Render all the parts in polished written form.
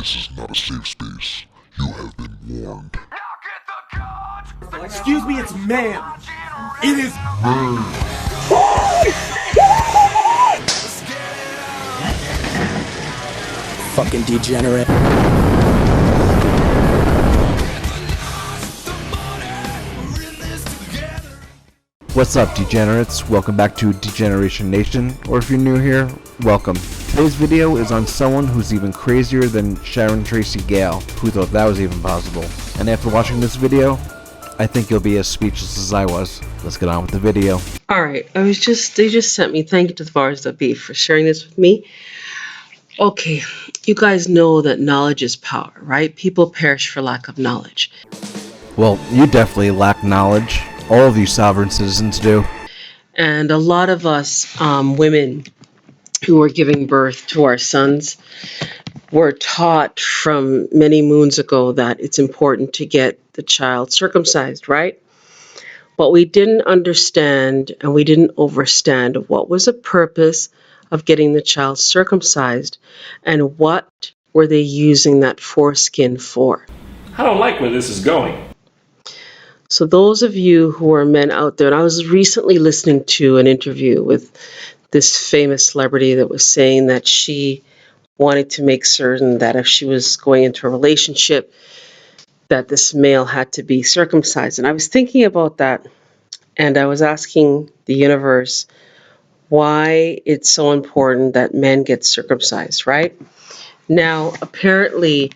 This is not a safe space. You have been warned. Excuse me, it's ma'am. It is fucking degenerate. What's up, degenerates? Welcome back to Degeneration Nation, or if you're new here, welcome. Today's video is on someone who's even crazier than Sharon T Gale, who thought that was even possible. And after watching this video, I think you'll be as speechless as I was. Let's get on with the video. Alright, they just sent me, thank you to the Bars That Be for sharing this with me. Okay, you guys know that knowledge is power, right? People perish for lack of knowledge. Well, you definitely lack knowledge. All of you sovereign citizens do. And a lot of us women who are giving birth to our sons were taught from many moons ago that it's important to get the child circumcised, right? But we didn't understand and we didn't overstand what was the purpose of getting the child circumcised and what were they using that foreskin for. I don't like where this is going. So those of you who are men out there, and I was recently listening to an interview with this famous celebrity that was saying that she wanted to make certain that if she was going into a relationship, that this male had to be circumcised. And I was thinking about that, and I was asking the universe why it's so important that men get circumcised, right? Now, apparently,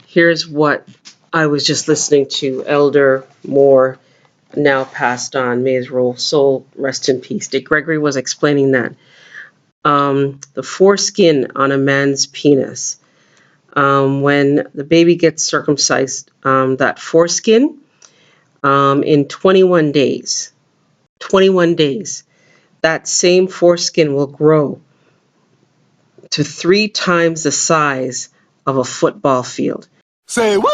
here's what I was just listening to. Elder Moore, now passed on, may his soul rest in peace. Dick Gregory was explaining that. The foreskin on a man's penis, when the baby gets circumcised, that foreskin, in 21 days, that same foreskin will grow to 3 times the size of a football field. Say what?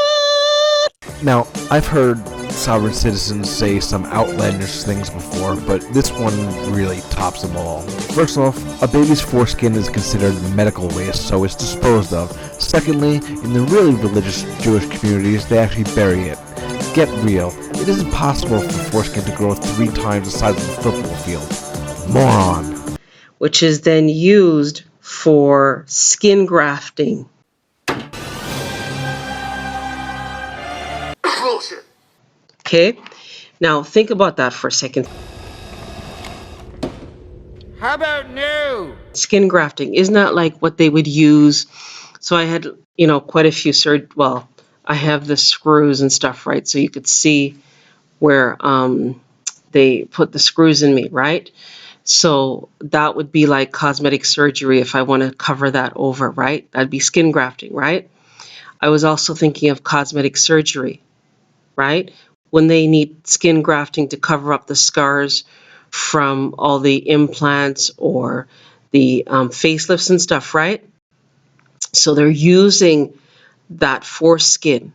Now, I've heard sovereign citizens say some outlandish things before, but this one really tops them all. First off, a baby's foreskin is considered medical waste, so it's disposed of. Secondly, in the really religious Jewish communities, they actually bury it. Get real. It isn't possible for foreskin to grow 3 times the size of a football field. Moron. Which is then used for skin grafting. Bullshit. Okay? Now think about that for a second. How about no? Skin grafting, isn't that like what they would use? So I had, quite a few I have the screws and stuff, right? So you could see where they put the screws in me, right? So that would be like cosmetic surgery if I want to cover that over, right? That'd be skin grafting, right? I was also thinking of cosmetic surgery, right? When they need skin grafting to cover up the scars from all the implants or the facelifts and stuff, right? So they're using that foreskin.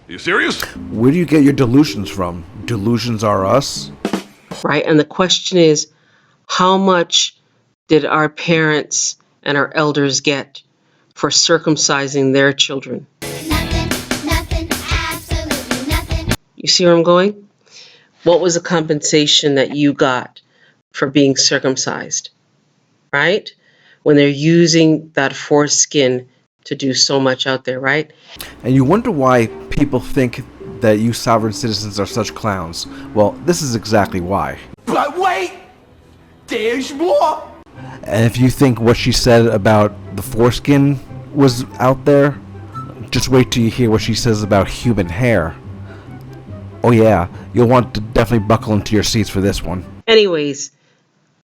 You serious? Where do you get your delusions from? Delusions are us? Right? And the question is, how much did our parents and our elders get for circumcising their children? Nothing, absolutely nothing. You see where I'm going? What was the compensation that you got for being circumcised? Right? When they're using that foreskin to do so much out there, right? And you wonder why people think that you sovereign citizens are such clowns. Well, this is exactly why. But wait! There's more! And if you think what she said about the foreskin was out there, just wait till you hear what she says about human hair. Oh yeah, you'll want to definitely buckle into your seats for this one. Anyways,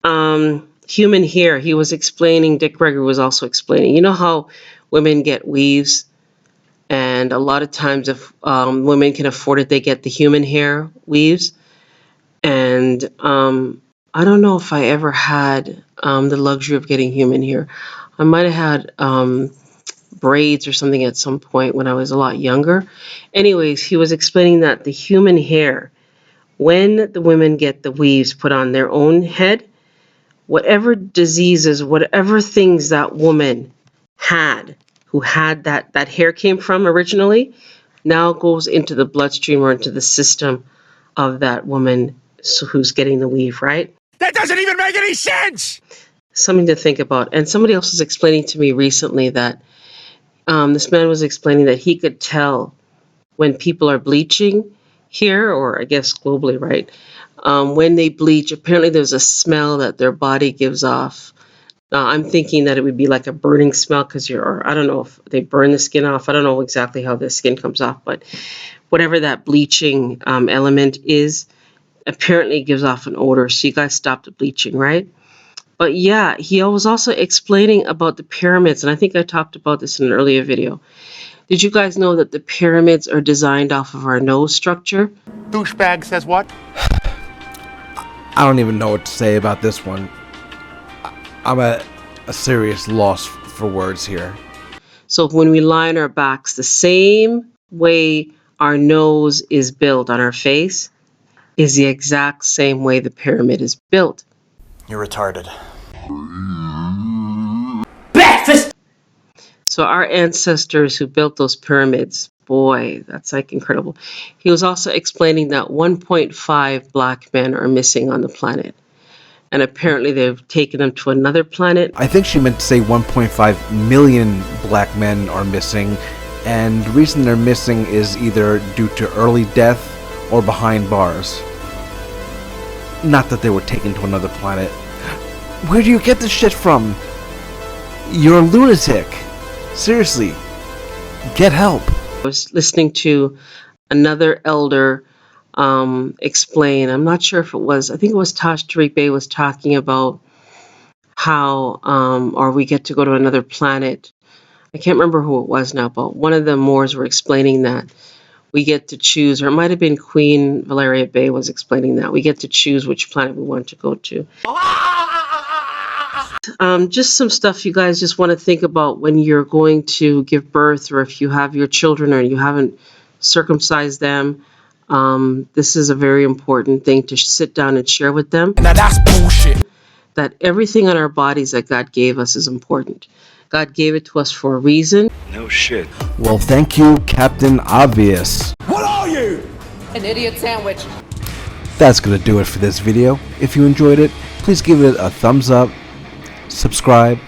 human hair, he was explaining, Dick Gregory was also explaining, you know how women get weaves? And a lot of times if women can afford it, they get the human hair weaves. And I don't know if I ever had the luxury of getting human hair. I might have had braids or something at some point when I was a lot younger. Anyways, he was explaining that the human hair when the women get the weaves put on their own head, whatever diseases, whatever things that woman had, who had that hair came from originally, now goes into the bloodstream or into the system of that woman who's getting the weave, right? That doesn't even make any sense! Something to think about. And somebody else was explaining to me recently that this man was explaining that he could tell when people are bleaching here, or I guess globally, right? When they bleach, apparently there's a smell that their body gives off. I'm thinking that it would be like a burning smell because I don't know if they burn the skin off. I don't know exactly how the skin comes off, but whatever that bleaching element is, apparently gives off an odor. So you guys stop the bleaching, right? But yeah, he was also explaining about the pyramids, and I think I talked about this in an earlier video. Did you guys know that the pyramids are designed off of our nose structure? Douchebag says what? I don't even know what to say about this one. I'm at a serious loss for words here. So when we lie on our backs, the same way our nose is built on our face is the exact same way the pyramid is built. You're retarded. Breakfast! So our ancestors who built those pyramids, boy, that's like incredible. He was also explaining that 1.5 black men are missing on the planet. And apparently they've taken them to another planet. I think she meant to say 1.5 million black men are missing, and the reason they're missing is either due to early death or behind bars. Not that they were taken to another planet. Where do you get this shit from? You're a lunatic. Seriously, get help. I was listening to another elder explain. I'm not sure if it was, I think it was Tash Tariq Bey was talking about how, or we get to go to another planet. I can't remember who it was now, but one of the Moors were explaining that we get to choose, or it might have been Queen Valeria Bey was explaining that we get to choose which planet we want to go to. Just some stuff you guys just want to think about when you're going to give birth, or if you have your children or you haven't circumcised them. This is a very important thing to sit down and share with them. Now that's bullshit. That everything on our bodies that God gave us is important. God gave it to us for a reason. No shit. Well, thank you, Captain Obvious. What are you? An idiot sandwich. That's gonna do it for this video. If you enjoyed it, please give it a thumbs up, subscribe,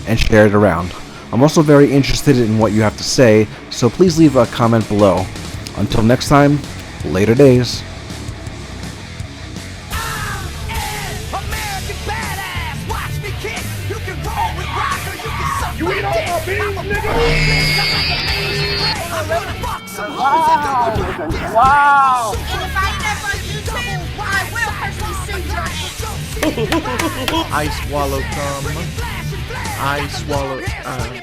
and share it around. I'm also very interested in what you have to say, so please leave a comment below. Until next time, later days. American badass, watch me kick. You can roll with rock or you can suck my dick. I'm a I'm gonna fuck some hoes and do it. Wow. If I never double, I will personally sing your ass. I swallow cum. I swallow.